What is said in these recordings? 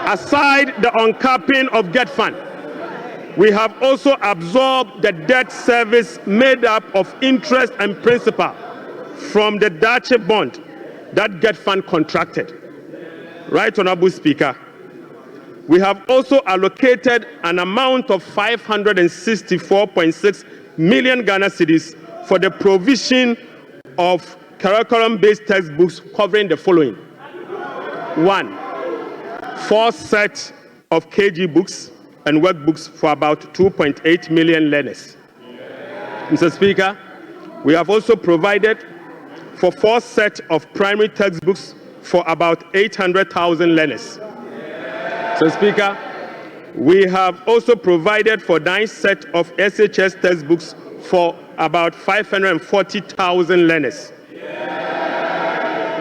Aside the uncapping of debt fund, we have also absorbed the debt service made up of interest and principal from the Dutch bond that debt fund contracted. Right, Honorable Speaker, we have also allocated an amount of 564.6 million Ghana cedis for the provision of curriculum-based textbooks covering the following. 1. 4 sets of KG books and workbooks for about 2.8 million learners. Mr. Speaker, we have also provided for 4 sets of primary textbooks for about 800,000 learners. Mr. Speaker, we have also provided for 9 sets of SHS textbooks for about 540,000 learners.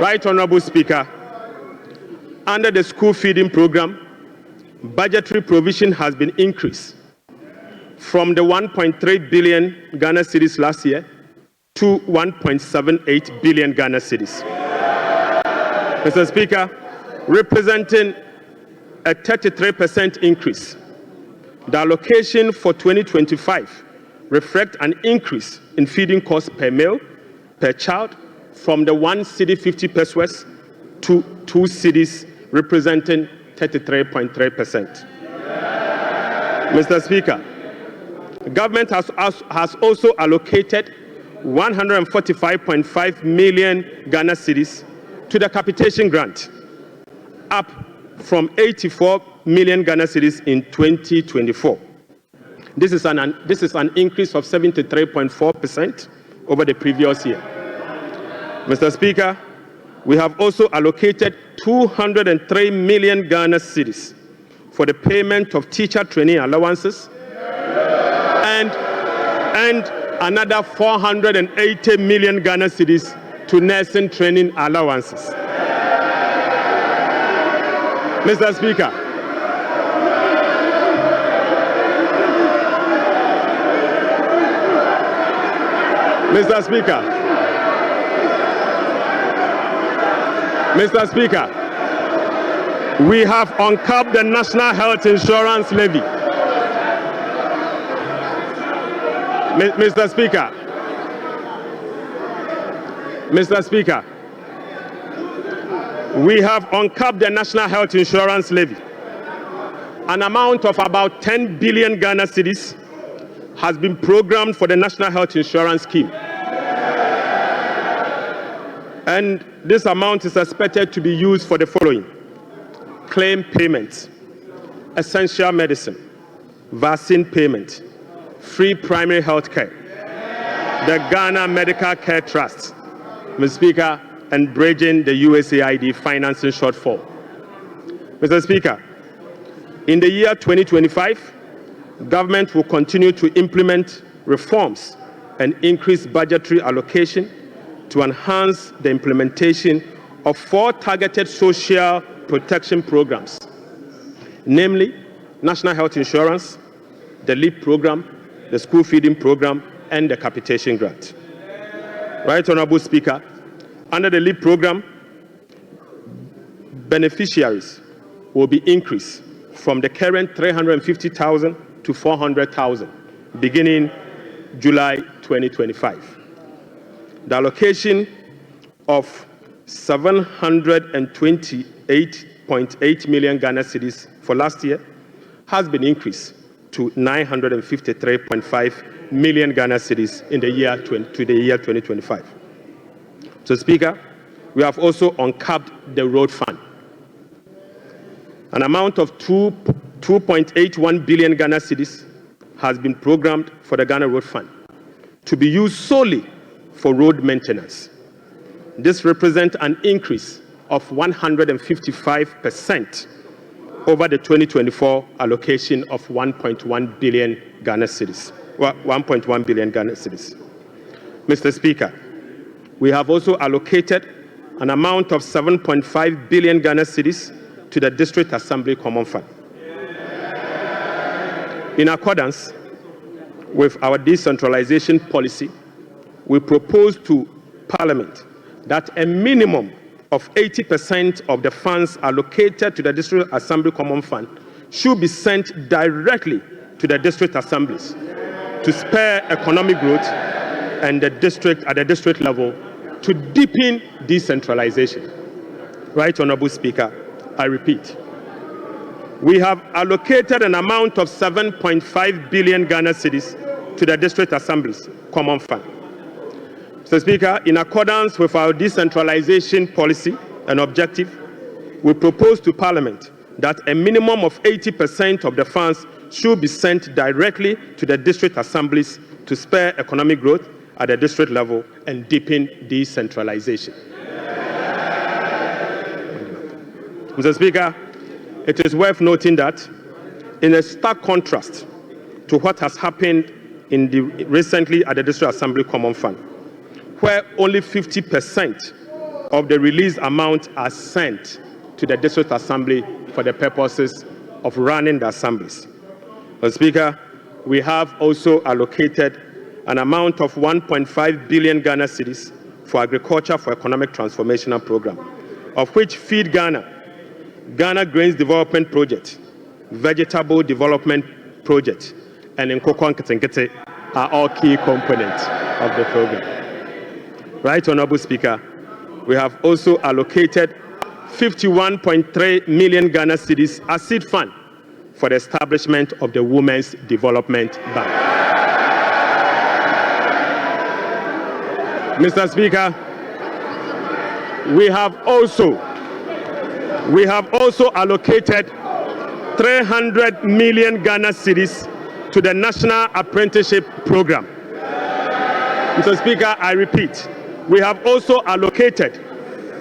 Right, Honorable Speaker, under the school feeding program, budgetary provision has been increased from the 1.3 billion Ghana cedis last year to 1.78 billion Ghana cedis. Mr. Speaker, representing a 33% increase. The allocation for 2025 reflects an increase in feeding costs per meal, per child, from the 1 cedi 50 pesos to 2 cedis, representing 33.3%. Mr. Speaker, the government has also allocated 145.5 million Ghana cedis to the capitation grant, up from 84 million Ghana cedis in 2024. This is an increase of 73.4% over the previous year. Mr. Speaker, we have also allocated 203 million Ghana cedis for the payment of teacher training allowances and another 480 million Ghana cedis to nursing training allowances. Mr. Speaker, Mr. Speaker, we have uncapped the National Health Insurance Levy. Mr. Speaker, we have uncapped the National Health Insurance Levy. An amount of about 10 billion Ghana cedis has been programmed for the National Health Insurance Scheme. And this amount is expected to be used for the following: claim payments, essential medicine, vaccine payment, free primary health care, the Ghana Medical Care Trust, Mr. Speaker, and bridging the USAID financing shortfall. Mr. Speaker, in the year 2025, government will continue to implement reforms and increase budgetary allocation to enhance the implementation of 4 targeted social protection programs, namely National Health Insurance, the LEAP program, the school feeding program, and the capitation grant. Right, Honorable Speaker, under the LEAP program, beneficiaries will be increased from the current 350,000 to 400,000 beginning July 2025. The allocation of 728.8 million Ghana cedis for last year has been increased to 953.5 million Ghana cedis in the year 2025. So, Speaker, we have also uncapped the road fund. An amount of 2.81 billion Ghana cedis has been programmed for the Ghana Road Fund to be used solely for road maintenance. This represents an increase of 155% over the 2024 allocation of 1.1 billion Ghana cedis. 1.1 billion Ghana cedis. Mr. Speaker, we have also allocated an amount of 7.5 billion Ghana cedis to the District Assembly Common Fund. In accordance with our decentralization policy, we propose to Parliament that a minimum of 80% of the funds allocated to the District Assembly Common Fund should be sent directly to the district assemblies to spur economic growth and at the district level to deepen decentralization. Right, Honorable Speaker, I repeat, we have allocated an amount of 7.5 billion Ghana cedis to the district assemblies Common Fund. Mr. Speaker, in accordance with our decentralization policy and objective, we propose to Parliament that a minimum of 80% of the funds should be sent directly to the district assemblies to spur economic growth at the district level and deepen decentralization. Mr. Speaker, it is worth noting that in a stark contrast to what has happened recently at the District Assembly Common Fund, where only 50% of the released amount are sent to the District Assembly for the purposes of running the assemblies. Mr. Speaker, we have also allocated an amount of 1.5 billion Ghana cedis for Agriculture for Economic Transformation Program, of which Feed Ghana, Ghana Grains Development Project, Vegetable Development Project, and Nkoko Nketenkete are all key components of the program. Right, Honorable Speaker, we have also allocated 51.3 million Ghana cedis as seed fund for the establishment of the Women's Development Bank. Mr. Speaker, we have also allocated 300 million Ghana cedis to the National Apprenticeship Program. Mr. Speaker, I repeat, we have also allocated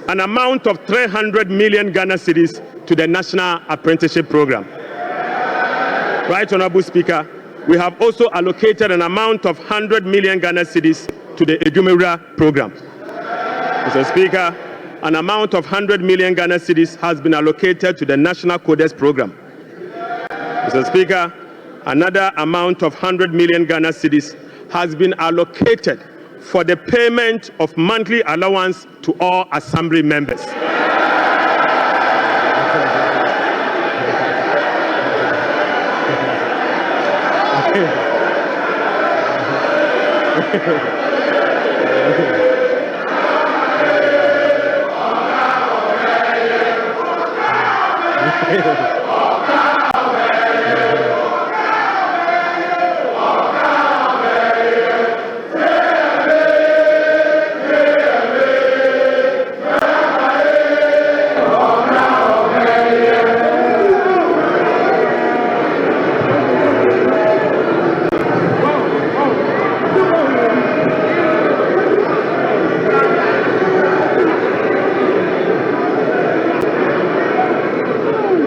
an amount of 300 million Ghana cedis to the National Apprenticeship Program. Right, Honorable Speaker, we have also allocated an amount of 100 million Ghana cedis to the Edumewura Program. Mr. Speaker, an amount of 100 million Ghana cedis has been allocated to the National Codes Program. Mr. Speaker, another amount of 100 million Ghana cedis has been allocated for the payment of monthly allowance to all assembly members.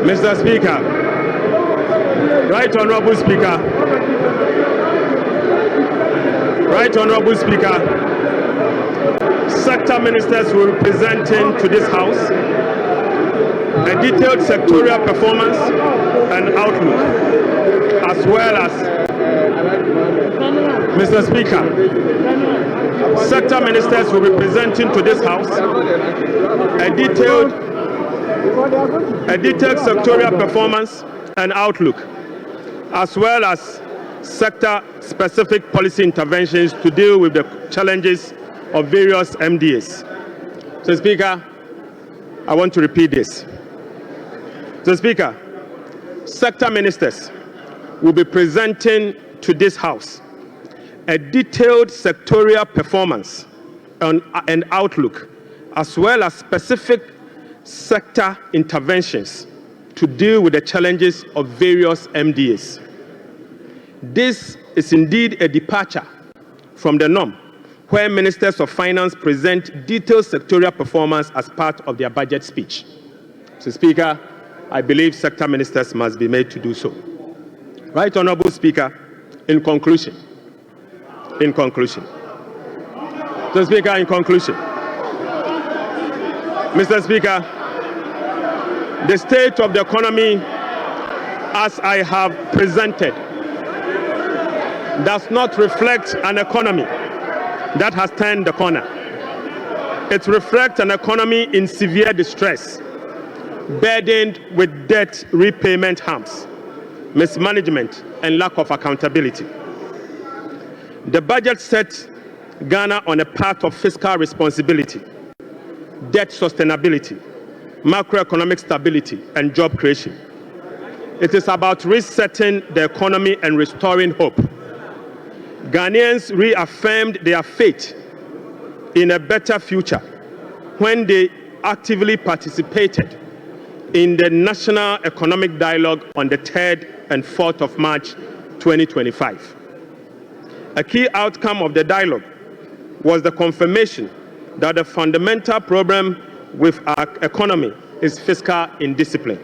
Mr. Speaker, Right Honorable Speaker, sector ministers will be presenting to this House a detailed sectorial performance and outlook, as well as, Mr. Speaker, sector ministers will be presenting to this House a detailed sectorial performance and outlook, as well as sector-specific policy interventions to deal with the challenges of various MDAs. Mr. Speaker, I want to repeat this. Mr. Speaker, sector ministers will be presenting to this House a detailed sectorial performance and outlook, as well as specific sector interventions to deal with the challenges of various MDAs. This is indeed a departure from the norm, where ministers of finance present detailed sectorial performance as part of their budget speech. Mr. Speaker, I believe sector ministers must be made to do so. Right Honorable Speaker, in conclusion, Mr. Speaker, Mr. Speaker, the state of the economy, as I have presented, does not reflect an economy that has turned the corner. It reflects an economy in severe distress, burdened with debt repayment harms, mismanagement, and lack of accountability. The budget sets Ghana on a path of fiscal responsibility, debt sustainability, macroeconomic stability, and job creation. It is about resetting the economy and restoring hope. Ghanaians reaffirmed their faith in a better future when they actively participated in the National Economic Dialogue on the 3rd and 4th of March 2025. A key outcome of the dialogue was the confirmation that the fundamental problem with our economy is fiscal indiscipline.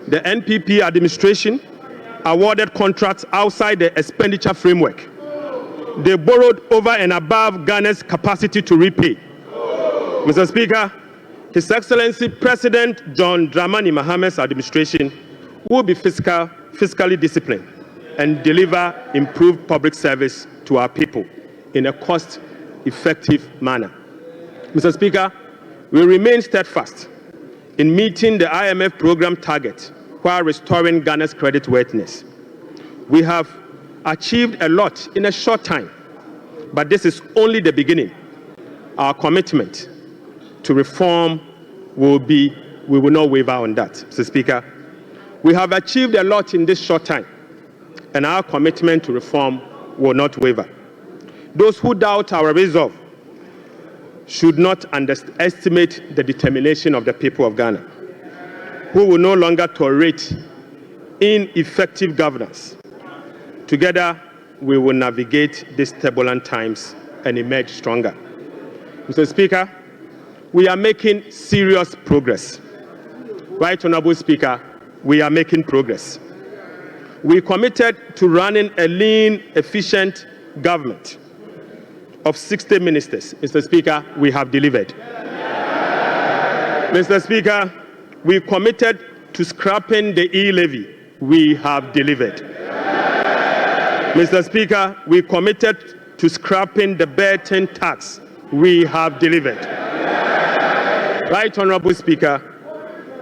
The NPP administration awarded contracts outside the expenditure framework. They borrowed over and above Ghana's capacity to repay. Mr. Speaker, His Excellency President John Dramani Maham's administration will be fiscally disciplined and deliver improved public service to our people in a cost-effective manner. Mr. Speaker, we remain steadfast in meeting the IMF program target while restoring Ghana's creditworthiness. We have achieved a lot in a short time, but this is only the beginning. Our commitment to reform we will not waver on that, Mr. Speaker. We have achieved a lot in this short time, and our commitment to reform will not waver. Those who doubt our resolve should not underestimate the determination of the people of Ghana, who will no longer tolerate ineffective governance. Together, we will navigate these turbulent times and emerge stronger. Mr. Speaker, we are making serious progress. Right Honorable Speaker, we are making progress. We committed to running a lean, efficient government of 60 ministers. Mr. Speaker, we have delivered. Mr. Speaker, we committed to scrapping the e-levy. We have delivered. Mr. Speaker, we committed to scrapping the burden tax. We have delivered. Right Honorable Speaker,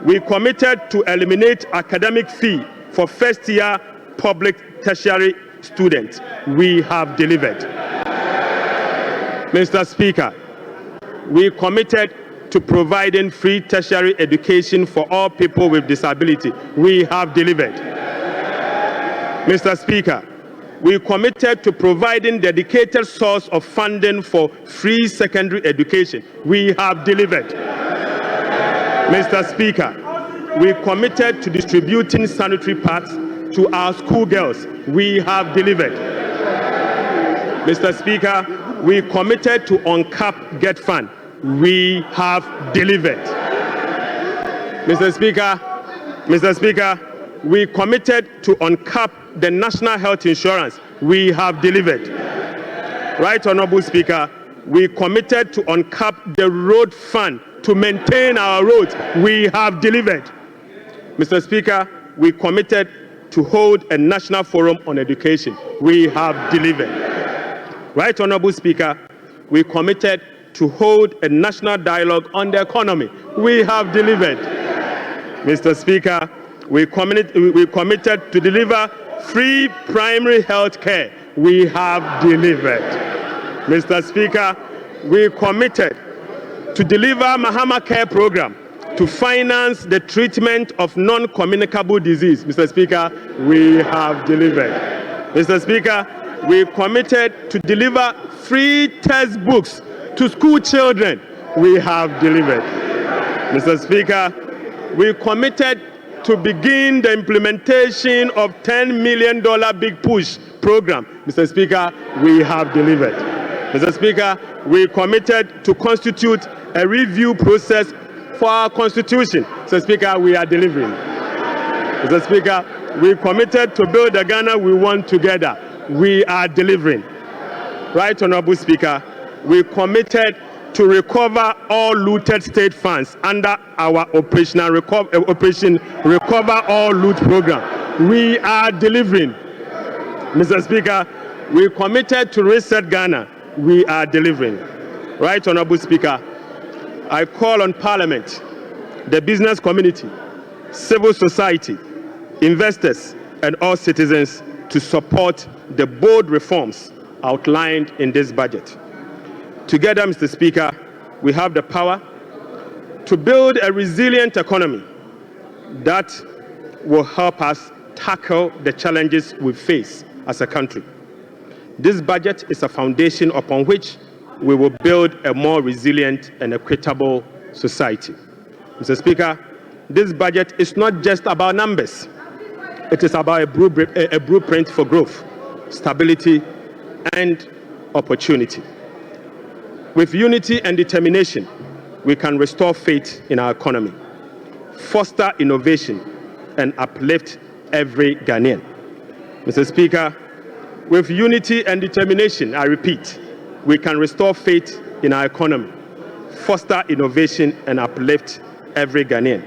we committed to eliminate academic fee for first-year public tertiary students. We have delivered. Mr. Speaker, we committed to providing free tertiary education for all people with disability. We have delivered. Mr. Speaker, we committed to providing dedicated source of funding for free secondary education. We have delivered. Mr. Speaker, we committed to distributing sanitary pads to our schoolgirls. We have delivered. Mr. Speaker, we committed to uncap Get Fund. We have delivered. Mr. Speaker, we committed to uncap the National Health Insurance. We have delivered. Right Honorable Speaker, we committed to uncap the road fund to maintain our roads. We have delivered. Mr. Speaker, we committed to hold a national forum on education. We have delivered. Right Honorable Speaker, we committed to hold a national dialogue on the economy. We have delivered. Mr. Speaker, we committed to deliver free primary health care. We have delivered. Mr. Speaker, we committed to deliver Mahama Care Program to finance the treatment of non-communicable disease. Mr. Speaker, we have delivered. Mr. Speaker, we committed to deliver free textbooks to school children. We have delivered. Mr. Speaker, we committed to begin the implementation of $10 million Big Push program. Mr. Speaker, we have delivered. Mr. Speaker, we committed to constitute a review process for our constitution. Mr. Speaker, we are delivering. Mr. Speaker, we committed to build the Ghana we want together. We are delivering. Right Honorable Speaker, we committed to recover all looted state funds under our Operation Recover All Loot program. We are delivering. Mr. Speaker, we committed to reset Ghana. We are delivering. Right Honourable Speaker, I call on Parliament, the business community, civil society, investors, and all citizens to support the bold reforms outlined in this budget. Together, Mr. Speaker, we have the power to build a resilient economy that will help us tackle the challenges we face as a country. This budget is a foundation upon which we will build a more resilient and equitable society. Mr. Speaker, this budget is not just about numbers. It is about a blueprint for growth, stability, and opportunity. With unity and determination, we can restore faith in our economy, foster innovation, and uplift every Ghanaian. Mr. Speaker, with unity and determination, I repeat, we can restore faith in our economy, foster innovation, and uplift every Ghanaian.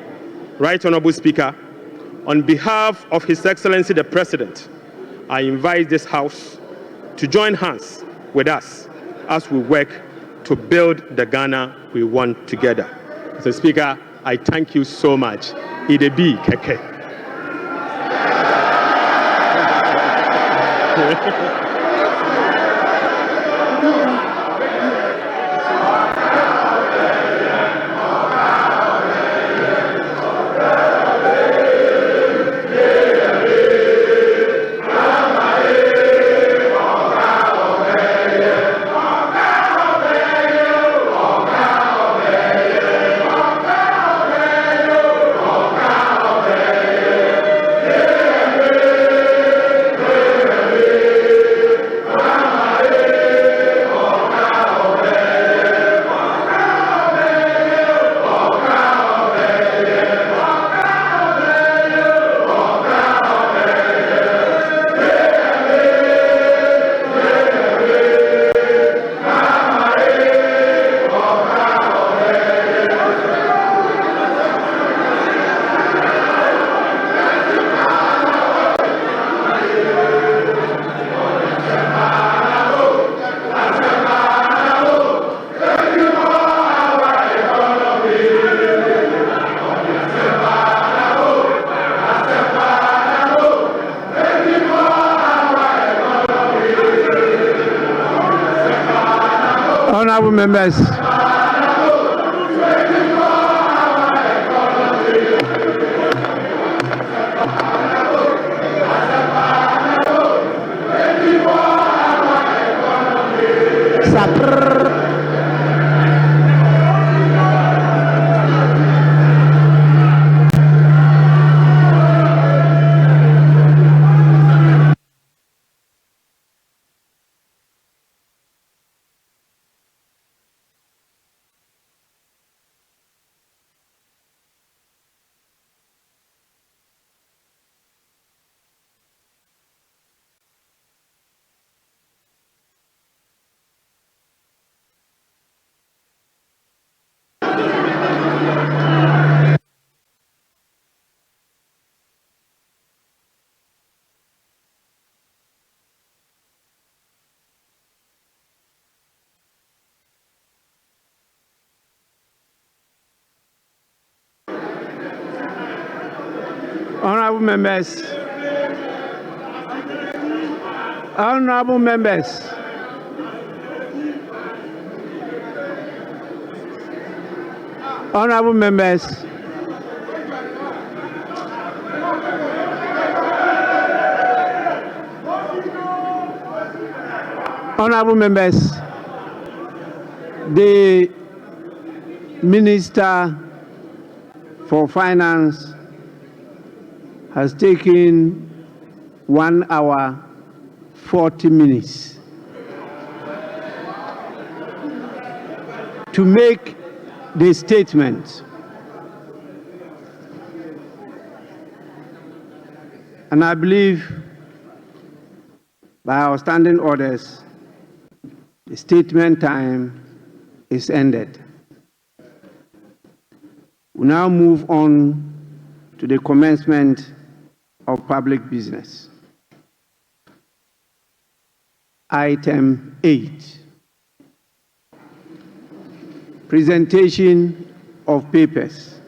Right Honourable Speaker, on behalf of His Excellency the President, I invite this House to join hands with us as we work to build the Ghana we want together. Mr. Speaker, I thank you so much. Idebi Keke. Honourable members. Honourable members. Honourable members. Honourable members. Honourable members. The Minister for Finance has taken 1 hour 40 minutes to make the statement. And I believe by our standing orders, the statement time is ended. We now move on to the commencement of public business. Item 8. Presentation of papers.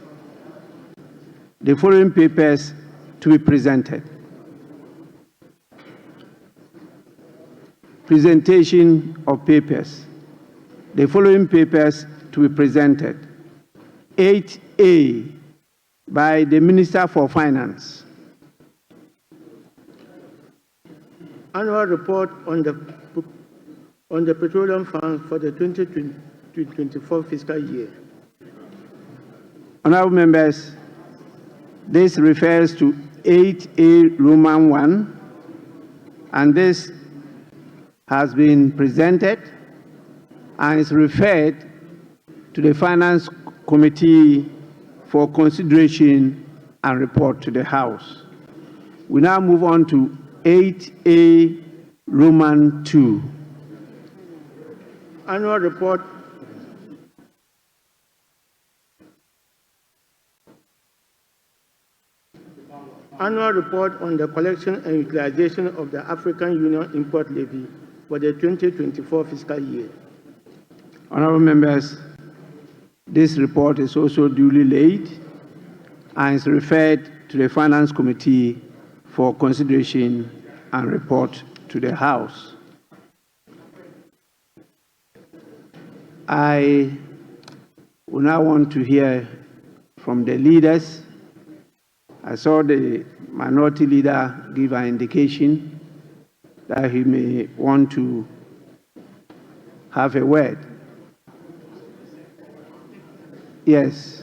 The following papers to be presented. Presentation of papers. The following papers to be presented. 8A by the Minister for Finance. Annual report on the petroleum fund for the 2024 fiscal year. Honorable members, this refers to 8A Roman 1, and this has been presented and is referred to the Finance Committee for consideration and report to the House. We now move on to 8A Roman 2. Annual report on the collection and utilization of the African Union import levy for the 2024 fiscal year. Honorable members, this report is also duly laid and is referred to the Finance Committee for consideration and report to the House. I will now want to hear from the leaders. I saw the minority leader give an indication that he may want to have a word. Yes.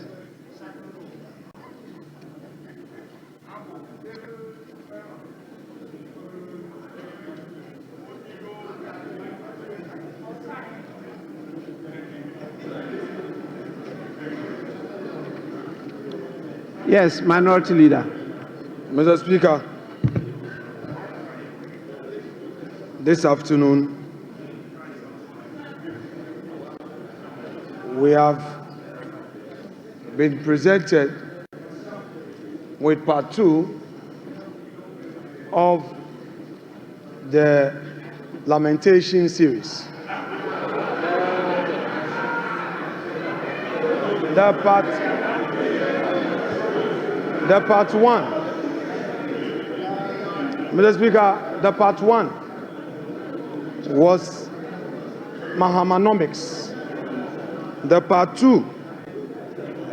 Yes, minority leader. Mr. Speaker, this afternoon we have been presented with part 2 of the lamentation series. The part 1, Mr. Speaker, the part 1 was Mahamanomics. The part 2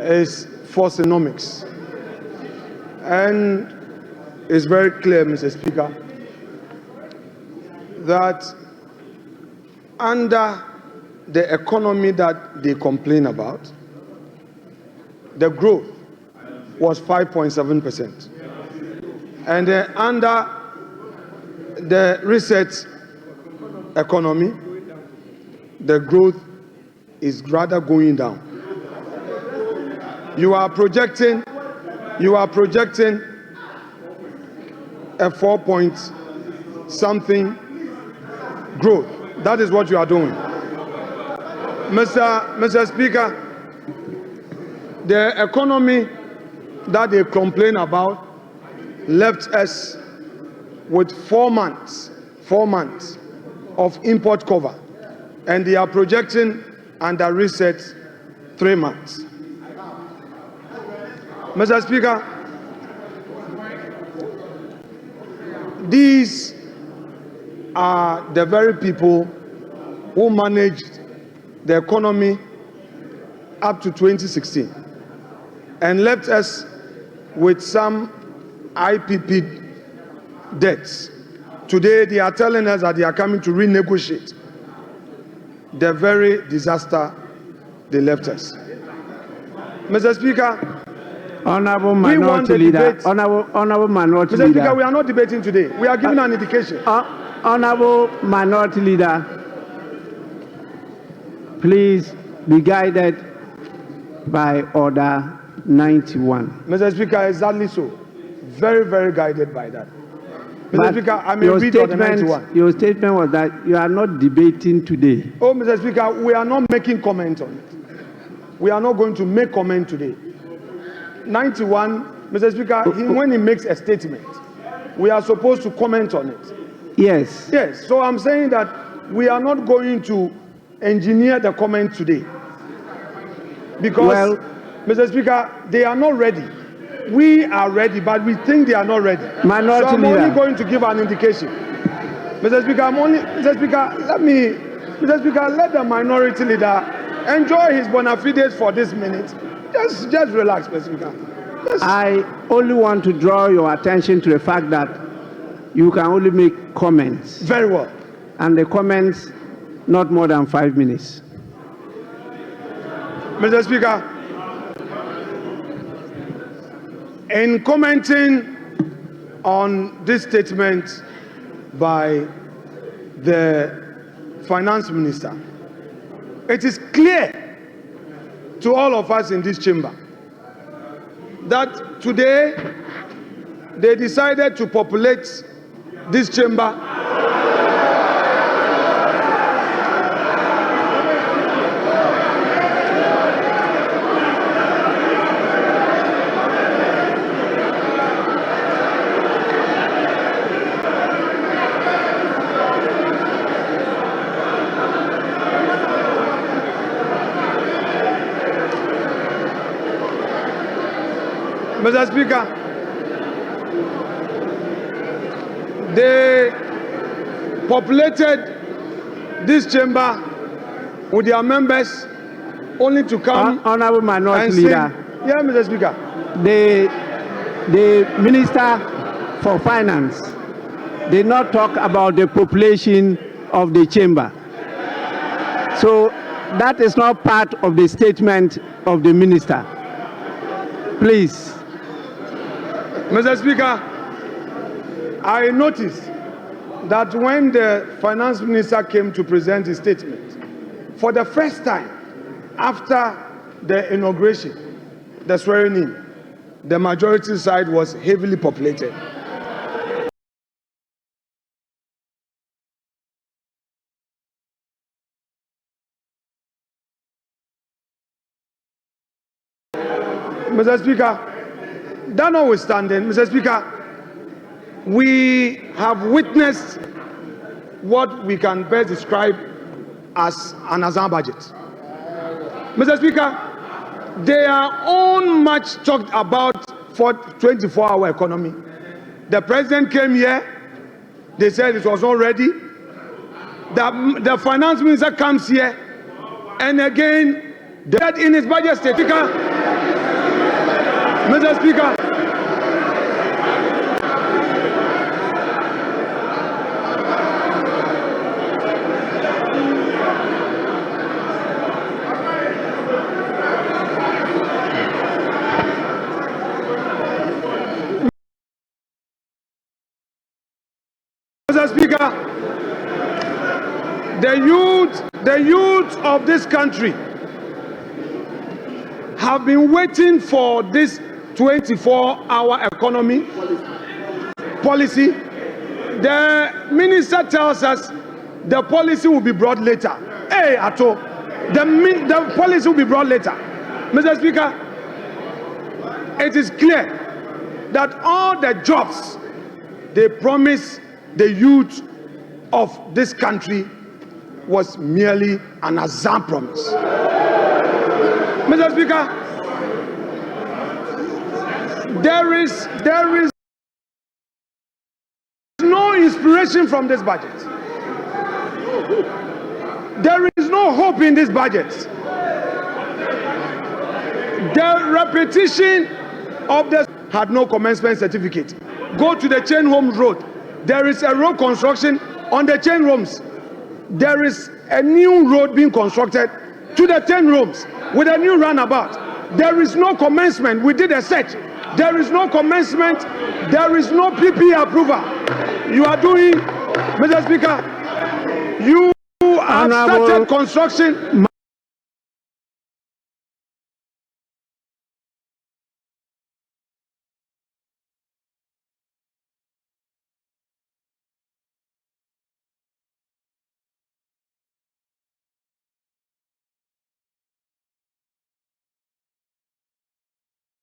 is Forcenomics. And it's very clear, Mr. Speaker, that under the economy that they complain about, the growth was 5.7%. And under the research economy, the growth is rather going down. You are projecting a 4-point-something growth. That is what you are doing. Mr. Speaker, the economy that they complain about left us with 4 months of import cover, and they are projecting under reset 3 months. Mr. Speaker, these are the very people who managed the economy up to 2016 and left us with some IPP debts. Today, they are telling us that they are coming to renegotiate the very disaster they left us. Mr. Speaker, Honorable Minority Leader. Honorable Minority Leader. Mr. Speaker, we are not debating today. We are giving an indication. Honorable Minority Leader, please be guided by Order 91. Mr. Speaker, exactly so. Very, very guided by that. Mr. Speaker, I may read Order 91. Your statement was that you are not debating today. Oh, Mr. Speaker, we are not making comment on it. We are not going to make comment today. 91, Mr. Speaker, when he makes a statement, we are supposed to comment on it. Yes. Yes, so I'm saying that we are not going to engineer the comment today. because, Well, Mr. Speaker, they are not ready. We are ready, but we think they are not ready. Minority so I'm Leader. only going to give an indication. Mr. Speaker, let the minority leader enjoy his bona fides for this minute. Just relax, Mr. Speaker. I only want to draw your attention to the fact that you can only make comments. Very well. And the comments, not more than 5 minutes. Mr. Speaker, in commenting on this statement by the Finance Minister, it is clear to all of us in this chamber that today they decided to populate this chamber Mr. Speaker, they populated this chamber with their members only to come Honorable Minority and Leader. sing. Yeah, Mr. Speaker. The Minister for Finance did not talk about the population of the chamber. So that is not part of the statement of the Minister. Please. Mr. Speaker, I noticed that when the Finance Minister came to present his statement, for the first time after the inauguration, the swearing in, the majority side was heavily populated. Mr. Speaker, that notwithstanding, Mr. Speaker, we have witnessed what we can best describe as an Azaa budget. Mr. Speaker, they are on much talked about for 24-hour economy. The president came here, they said it was not ready. The finance minister comes here, and again, that in his budget statement, Mr. Speaker, the youth of this country have been waiting for this 24-hour economy policy. The minister tells us the policy will be brought later. Hey, Ato, the policy will be brought later. Mr. Speaker, it is clear that all the jobs they promised the youth of this country was merely an Azaa promise. Mr. Speaker, there is no inspiration from this budget. There is no hope in this budget. The repetition of the had no commencement certificate. Go to the Chain Homes Road. There is a road construction on the Chain Homes. There is a new road being constructed to the 10 rooms with a new runabout. There is no commencement. We did a search. There is no commencement. There is no PP approval. You are doing, Mr. Speaker, you have started construction.